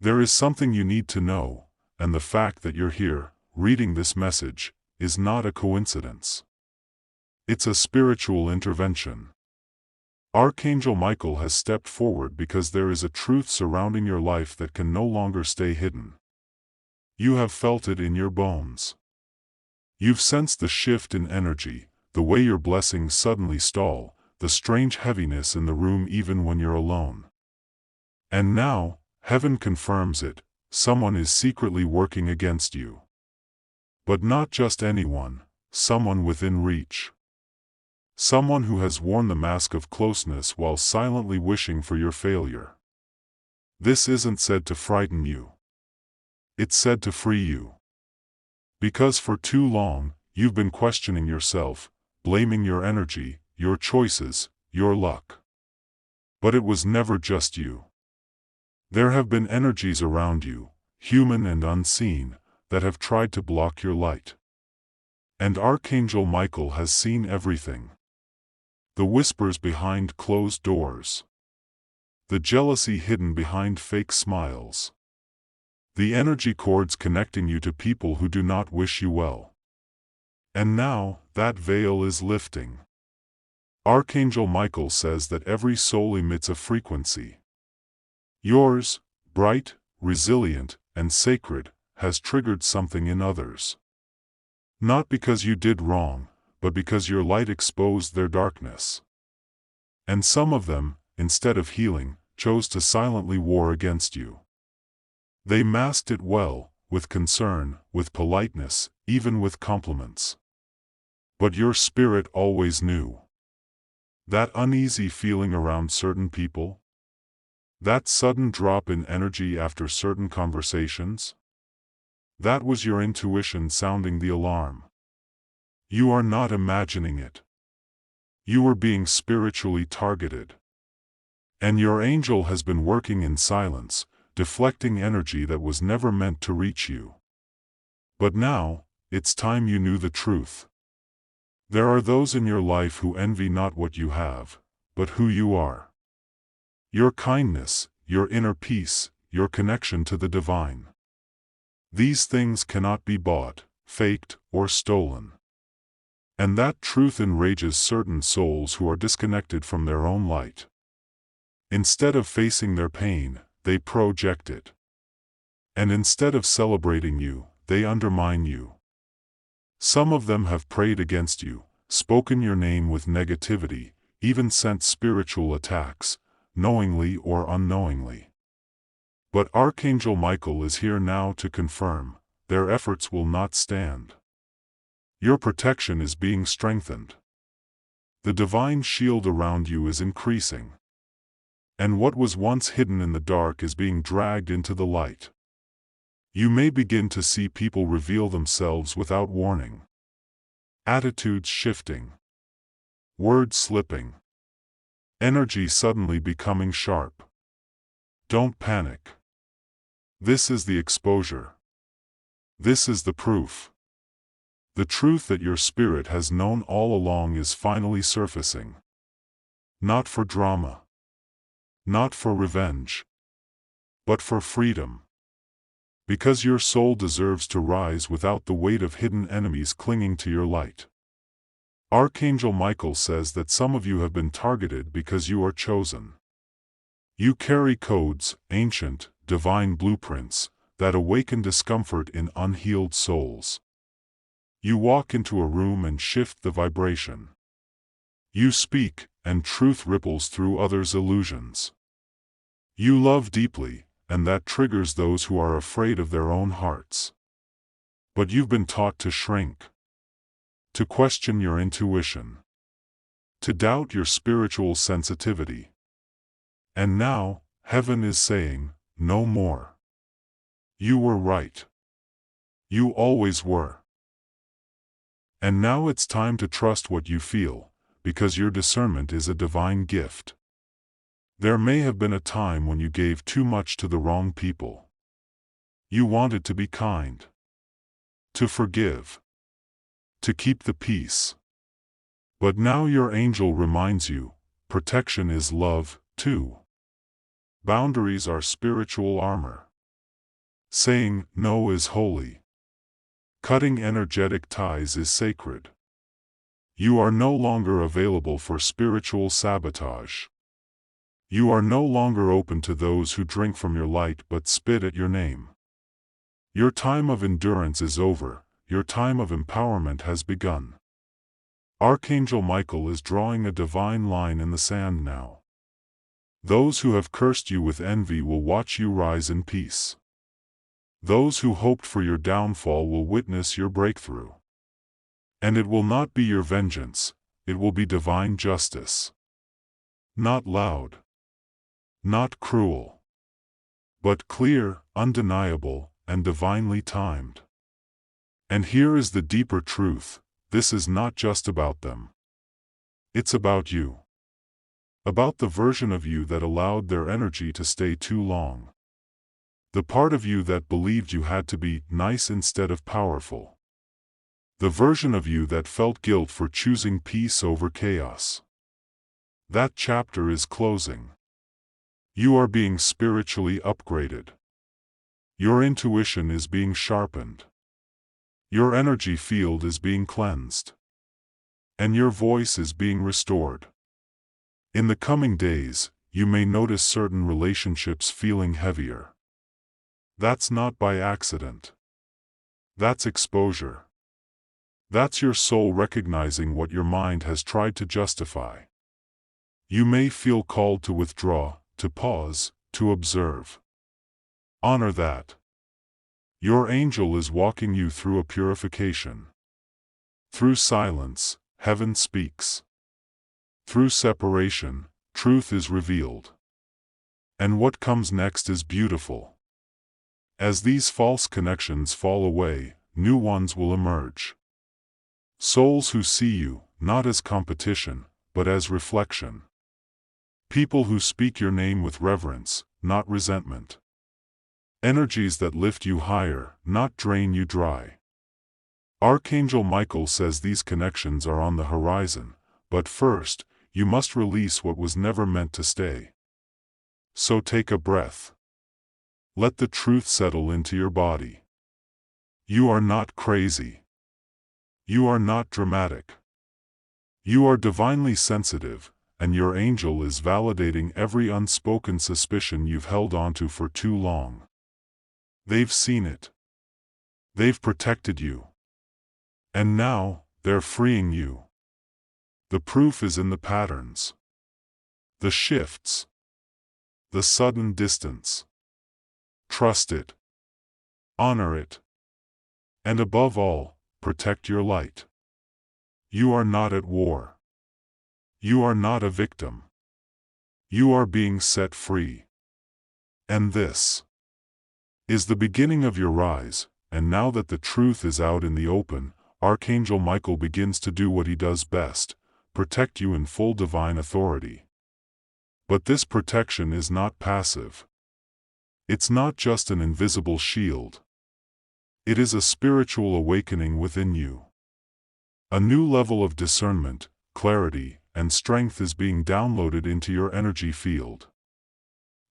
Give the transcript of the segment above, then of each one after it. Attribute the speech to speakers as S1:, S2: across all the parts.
S1: There is something you need to know, and the fact that you're here, reading this message, is not a coincidence. It's a spiritual intervention. Archangel Michael has stepped forward because there is a truth surrounding your life that can no longer stay hidden. You have felt it in your bones. You've sensed the shift in energy, the way your blessings suddenly stall, the strange heaviness in the room even when you're alone. And now, heaven confirms it, someone is secretly working against you. But not just anyone, someone within reach. Someone who has worn the mask of closeness while silently wishing for your failure. This isn't said to frighten you. It's said to free you. Because for too long, you've been questioning yourself, blaming your energy, your choices, your luck. But it was never just you. There have been energies around you, human and unseen, that have tried to block your light. And Archangel Michael has seen everything. The whispers behind closed doors. The jealousy hidden behind fake smiles. The energy cords connecting you to people who do not wish you well. And now, that veil is lifting. Archangel Michael says that every soul emits a frequency. Yours, bright, resilient, and sacred, has triggered something in others. Not because you did wrong, but because your light exposed their darkness. And some of them, instead of healing, chose to silently war against you. They masked it well, with concern, with politeness, even with compliments. But your spirit always knew. That uneasy feeling around certain people? That sudden drop in energy after certain conversations? That was your intuition sounding the alarm. You are not imagining it. You are being spiritually targeted. And your angel has been working in silence, deflecting energy that was never meant to reach you. But now, it's time you knew the truth. There are those in your life who envy not what you have, but who you are. Your kindness, your inner peace, your connection to the divine. These things cannot be bought, faked, or stolen. And that truth enrages certain souls who are disconnected from their own light. Instead of facing their pain, they project it. And instead of celebrating you, they undermine you. Some of them have prayed against you, spoken your name with negativity, even sent spiritual attacks, knowingly or unknowingly. But Archangel Michael is here now to confirm, their efforts will not stand. Your protection is being strengthened. The divine shield around you is increasing. And what was once hidden in the dark is being dragged into the light. You may begin to see people reveal themselves without warning. Attitudes shifting. Words slipping. Energy suddenly becoming sharp. Don't panic. This is the exposure. This is the proof. The truth that your spirit has known all along is finally surfacing. Not for drama. Not for revenge. But for freedom. Because your soul deserves to rise without the weight of hidden enemies clinging to your light. Archangel Michael says that some of you have been targeted because you are chosen. You carry codes, ancient, divine blueprints, that awaken discomfort in unhealed souls. You walk into a room and shift the vibration. You speak, and truth ripples through others' illusions. You love deeply, and that triggers those who are afraid of their own hearts. But you've been taught to shrink. To question your intuition. To doubt your spiritual sensitivity. And now, heaven is saying, no more. You were right. You always were. And now it's time to trust what you feel, because your discernment is a divine gift. There may have been a time when you gave too much to the wrong people. You wanted to be kind. To forgive. To keep the peace. But now your angel reminds you, protection is love, too. Boundaries are spiritual armor. Saying no is holy. Cutting energetic ties is sacred. You are no longer available for spiritual sabotage. You are no longer open to those who drink from your light but spit at your name. Your time of endurance is over, your time of empowerment has begun. Archangel Michael is drawing a divine line in the sand now. Those who have cursed you with envy will watch you rise in peace. Those who hoped for your downfall will witness your breakthrough. And it will not be your vengeance, it will be divine justice. Not loud. Not cruel. But clear, undeniable, and divinely timed. And here is the deeper truth, this is not just about them. It's about you. About the version of you that allowed their energy to stay too long. The part of you that believed you had to be nice instead of powerful. The version of you that felt guilt for choosing peace over chaos. That chapter is closing. You are being spiritually upgraded. Your intuition is being sharpened. Your energy field is being cleansed. And your voice is being restored. In the coming days, you may notice certain relationships feeling heavier. That's not by accident. That's exposure. That's your soul recognizing what your mind has tried to justify. You may feel called to withdraw, to pause, to observe. Honor that. Your angel is walking you through a purification. Through silence, heaven speaks. Through separation, truth is revealed. And what comes next is beautiful. As these false connections fall away, new ones will emerge. Souls who see you, not as competition, but as reflection. People who speak your name with reverence, not resentment. Energies that lift you higher, not drain you dry. Archangel Michael says these connections are on the horizon, but first, you must release what was never meant to stay. So take a breath. Let the truth settle into your body. You are not crazy. You are not dramatic. You are divinely sensitive, and your angel is validating every unspoken suspicion you've held onto for too long. They've seen it. They've protected you. And now, they're freeing you. The proof is in the patterns. The shifts. The sudden distance. Trust it. Honor it. And above all, protect your light. You are not at war. You are not a victim. You are being set free. And this is the beginning of your rise, and now that the truth is out in the open, Archangel Michael begins to do what he does best, protect you in full divine authority. But this protection is not passive. It's not just an invisible shield. It is a spiritual awakening within you. A new level of discernment, clarity, and strength is being downloaded into your energy field.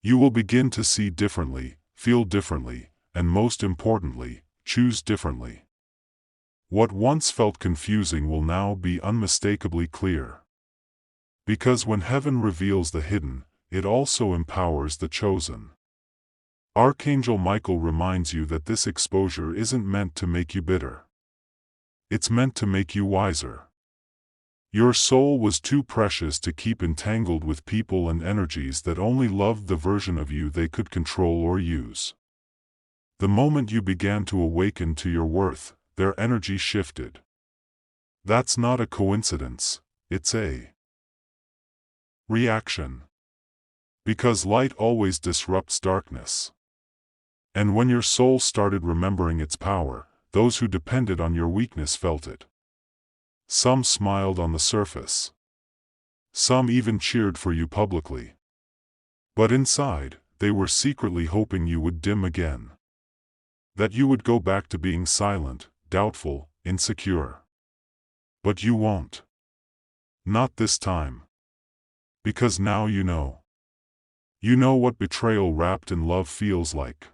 S1: You will begin to see differently, feel differently, and most importantly, choose differently. What once felt confusing will now be unmistakably clear. Because when heaven reveals the hidden, it also empowers the chosen. Archangel Michael reminds you that this exposure isn't meant to make you bitter. It's meant to make you wiser. Your soul was too precious to keep entangled with people and energies that only loved the version of you they could control or use. The moment you began to awaken to your worth, their energy shifted. That's not a coincidence, it's a reaction. Because light always disrupts darkness. And when your soul started remembering its power, those who depended on your weakness felt it. Some smiled on the surface. Some even cheered for you publicly. But inside, they were secretly hoping you would dim again. That you would go back to being silent, doubtful, insecure. But you won't. Not this time. Because now you know. You know what betrayal wrapped in love feels like.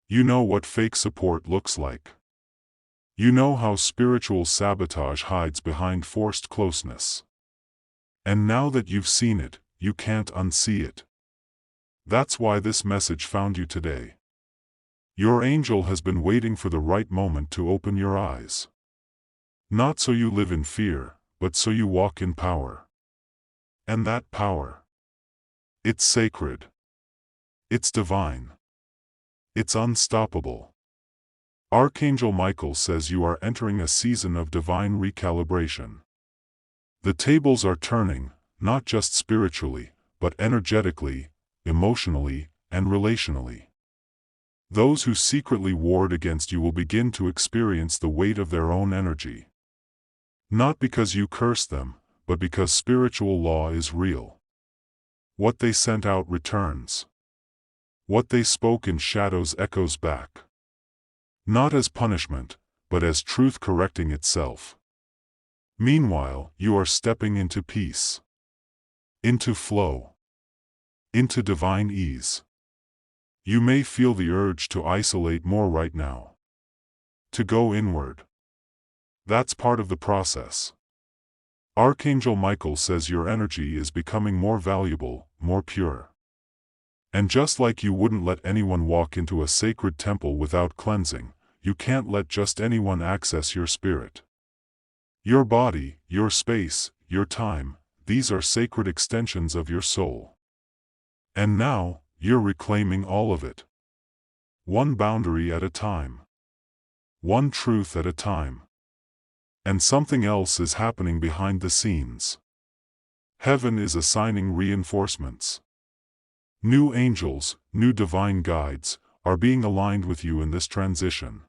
S1: You know what fake support looks like. You know how spiritual sabotage hides behind forced closeness. And now that you've seen it, you can't unsee it. That's why this message found you today. Your angel has been waiting for the right moment to open your eyes. Not so you live in fear, but so you walk in power. And that power, it's sacred. It's divine. It's unstoppable. Archangel Michael says you are entering a season of divine recalibration. The tables are turning, not just spiritually, but energetically, emotionally, and relationally. Those who secretly warred against you will begin to experience the weight of their own energy. Not because you cursed them, but because spiritual law is real. What they sent out returns. What they spoke in shadows echoes back. Not as punishment, but as truth correcting itself. Meanwhile, you are stepping into peace. Into flow. Into divine ease. You may feel the urge to isolate more right now. To go inward. That's part of the process. Archangel Michael says your energy is becoming more valuable, more pure. And just like you wouldn't let anyone walk into a sacred temple without cleansing, you can't let just anyone access your spirit. Your body, your space, your time, these are sacred extensions of your soul. And now, you're reclaiming all of it. One boundary at a time. One truth at a time. And something else is happening behind the scenes. Heaven is assigning reinforcements. New angels, new divine guides, are being aligned with you in this transition.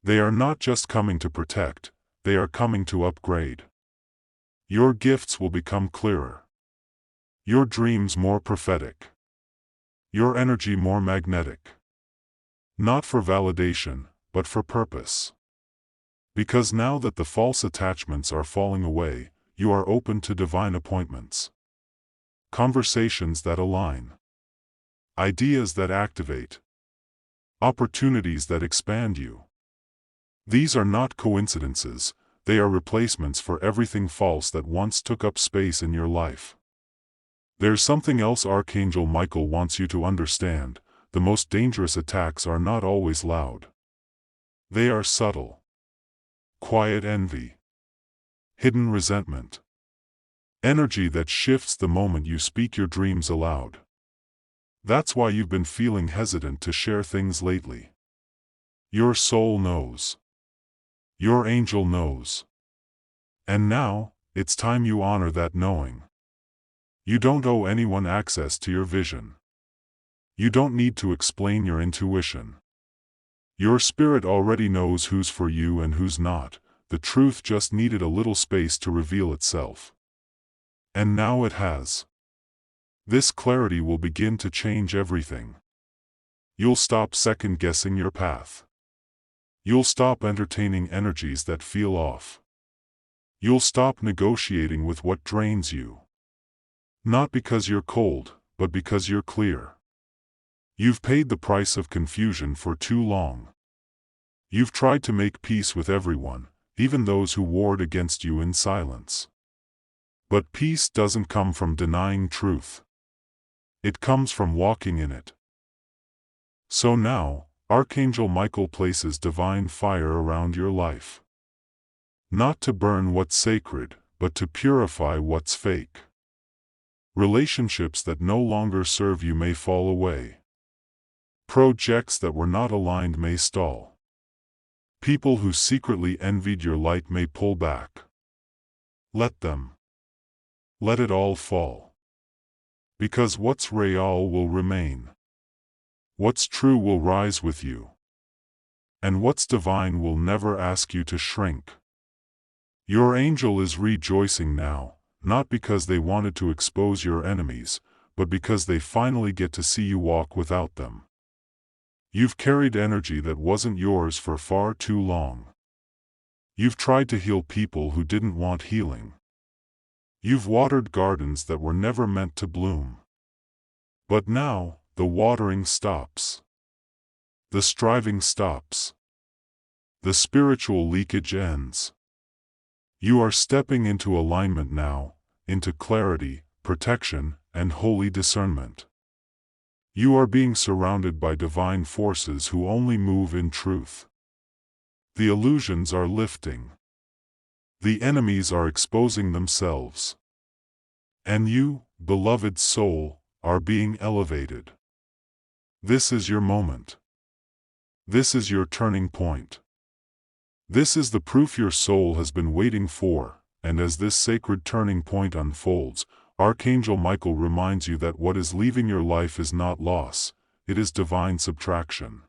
S1: They are not just coming to protect, they are coming to upgrade. Your gifts will become clearer. Your dreams more prophetic. Your energy more magnetic. Not for validation, but for purpose. Because now that the false attachments are falling away, you are open to divine appointments. Conversations that align. Ideas that activate. Opportunities that expand you. These are not coincidences, they are replacements for everything false that once took up space in your life. There's something else Archangel Michael wants you to understand: the most dangerous attacks are not always loud. They are subtle. Quiet envy. Hidden resentment. Energy that shifts the moment you speak your dreams aloud. That's why you've been feeling hesitant to share things lately. Your soul knows. Your angel knows. And now, it's time you honor that knowing. You don't owe anyone access to your vision. You don't need to explain your intuition. Your spirit already knows who's for you and who's not. The truth just needed a little space to reveal itself. And now it has. This clarity will begin to change everything. You'll stop second-guessing your path. You'll stop entertaining energies that feel off. You'll stop negotiating with what drains you. Not because you're cold, but because you're clear. You've paid the price of confusion for too long. You've tried to make peace with everyone, even those who warred against you in silence. But peace doesn't come from denying truth. It comes from walking in it. So now, Archangel Michael places divine fire around your life. Not to burn what's sacred, but to purify what's fake. Relationships that no longer serve you may fall away. Projects that were not aligned may stall. People who secretly envied your light may pull back. Let them. Let it all fall. Because what's real will remain. What's true will rise with you. And what's divine will never ask you to shrink. Your angel is rejoicing now, not because they wanted to expose your enemies, but because they finally get to see you walk without them. You've carried energy that wasn't yours for far too long. You've tried to heal people who didn't want healing. You've watered gardens that were never meant to bloom. But now, the watering stops. The striving stops. The spiritual leakage ends. You are stepping into alignment now, into clarity, protection, and holy discernment. You are being surrounded by divine forces who only move in truth. The illusions are lifting. The enemies are exposing themselves. And you, beloved soul, are being elevated. This is your moment. This is your turning point. This is the proof your soul has been waiting for, and as this sacred turning point unfolds, Archangel Michael reminds you that what is leaving your life is not loss, it is divine subtraction.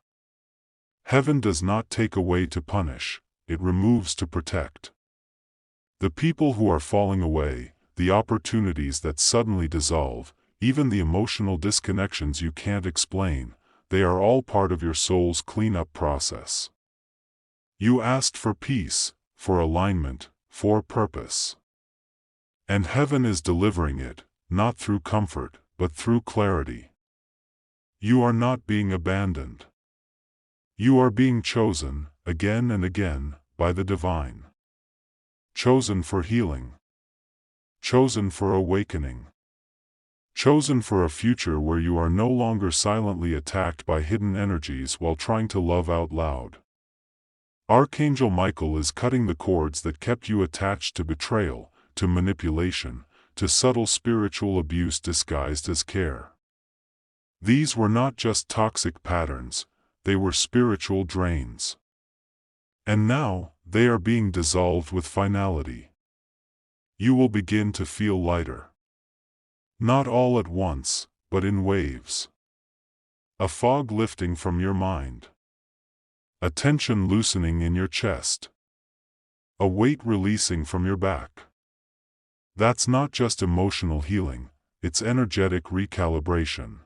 S1: Heaven does not take away to punish, it removes to protect. The people who are falling away, the opportunities that suddenly dissolve, even the emotional disconnections you can't explain, they are all part of your soul's cleanup process. You asked for peace, for alignment, for purpose. And heaven is delivering it, not through comfort, but through clarity. You are not being abandoned. You are being chosen, again and again, by the divine. Chosen for healing. Chosen for awakening. Chosen for a future where you are no longer silently attacked by hidden energies while trying to love out loud. Archangel Michael is cutting the cords that kept you attached to betrayal, to manipulation, to subtle spiritual abuse disguised as care. These were not just toxic patterns, they were spiritual drains. And now, they are being dissolved with finality. You will begin to feel lighter. Not all at once, but in waves. A fog lifting from your mind. A tension loosening in your chest. A weight releasing from your back. That's not just emotional healing, it's energetic recalibration.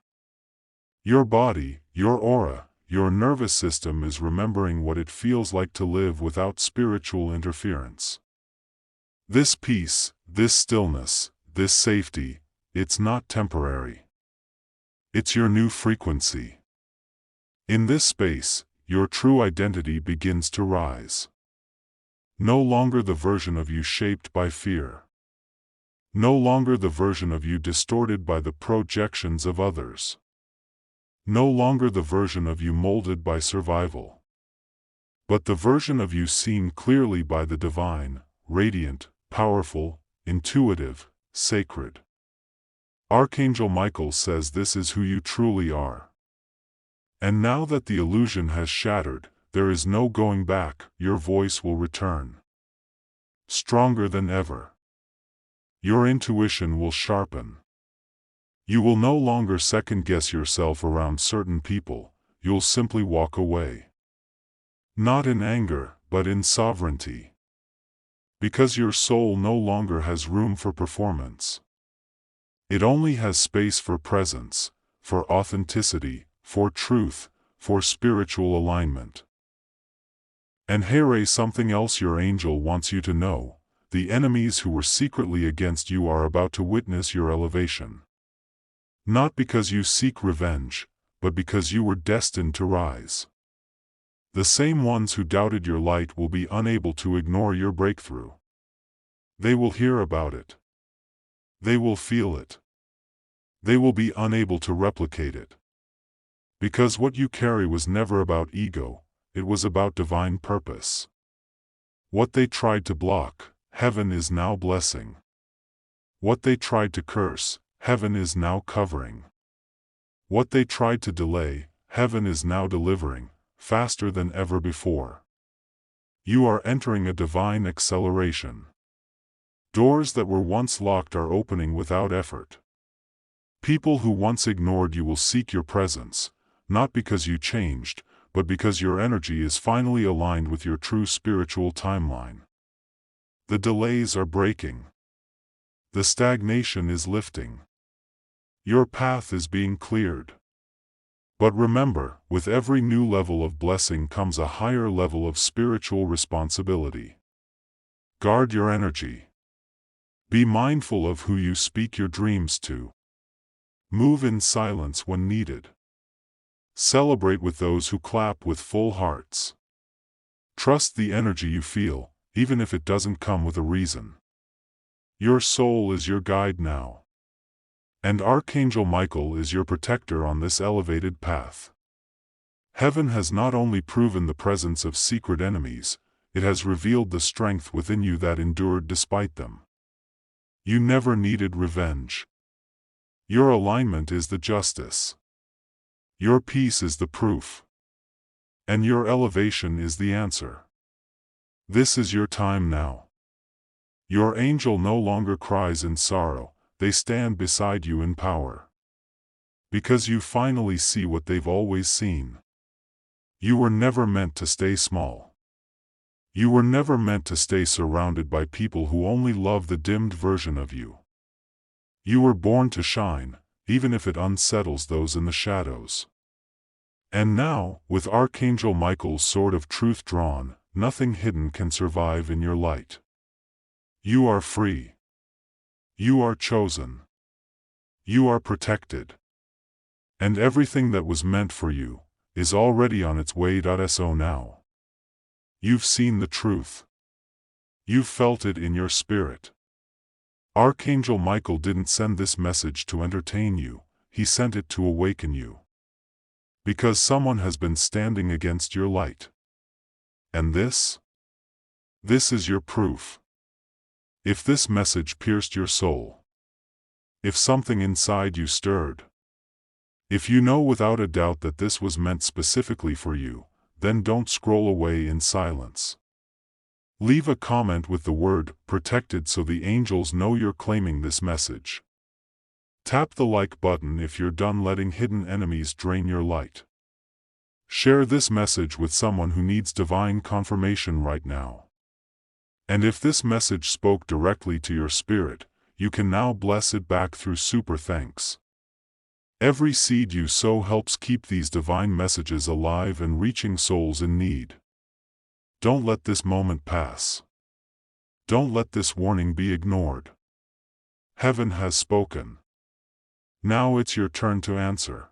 S1: Your body, your aura, your nervous system is remembering what it feels like to live without spiritual interference. This peace, this stillness, this safety, it's not temporary. It's your new frequency. In this space, your true identity begins to rise. No longer the version of you shaped by fear. No longer the version of you distorted by the projections of others. No longer the version of you molded by survival. But the version of you seen clearly by the divine, radiant, powerful, intuitive, sacred. Archangel Michael says this is who you truly are. And now that the illusion has shattered, there is no going back, your voice will return. Stronger than ever. Your intuition will sharpen. You will no longer second-guess yourself around certain people, you'll simply walk away. Not in anger, but in sovereignty. Because your soul no longer has room for performance. It only has space for presence, for authenticity, for truth, for spiritual alignment. And here is something else your angel wants you to know. The enemies who were secretly against you are about to witness your elevation. Not because you seek revenge, but because you were destined to rise. The same ones who doubted your light will be unable to ignore your breakthrough. They will hear about it. They will feel it. They will be unable to replicate it. Because what you carry was never about ego, it was about divine purpose. What they tried to block, heaven is now blessing. What they tried to curse, heaven is now covering. What they tried to delay, heaven is now delivering, faster than ever before. You are entering a divine acceleration. Doors that were once locked are opening without effort. People who once ignored you will seek your presence, not because you changed, but because your energy is finally aligned with your true spiritual timeline. The delays are breaking. The stagnation is lifting. Your path is being cleared. But remember, with every new level of blessing comes a higher level of spiritual responsibility. Guard your energy. Be mindful of who you speak your dreams to. Move in silence when needed. Celebrate with those who clap with full hearts. Trust the energy you feel, even if it doesn't come with a reason. Your soul is your guide now. And Archangel Michael is your protector on this elevated path. Heaven has not only proven the presence of secret enemies, it has revealed the strength within you that endured despite them. You never needed revenge. Your alignment is the justice. Your peace is the proof. And your elevation is the answer. This is your time now. Your angel no longer cries in sorrow, they stand beside you in power. Because you finally see what they've always seen. You were never meant to stay small. You were never meant to stay surrounded by people who only love the dimmed version of you. You were born to shine, even if it unsettles those in the shadows. And now, with Archangel Michael's sword of truth drawn, nothing hidden can survive in your light. You are free. You are chosen. You are protected. And everything that was meant for you is already on its way. So now. You've seen the truth. You've felt it in your spirit. Archangel Michael didn't send this message to entertain you, he sent it to awaken you. Because someone has been standing against your light. And this is your proof. If this message pierced your soul, if something inside you stirred, if you know without a doubt that this was meant specifically for you, then don't scroll away in silence. Leave a comment with the word "protected" so the angels know you're claiming this message. Tap the like button if you're done letting hidden enemies drain your light. Share this message with someone who needs divine confirmation right now. And if this message spoke directly to your spirit, you can now bless it back through super thanks. Every seed you sow helps keep these divine messages alive and reaching souls in need. Don't let this moment pass. Don't let this warning be ignored. Heaven has spoken. Now it's your turn to answer.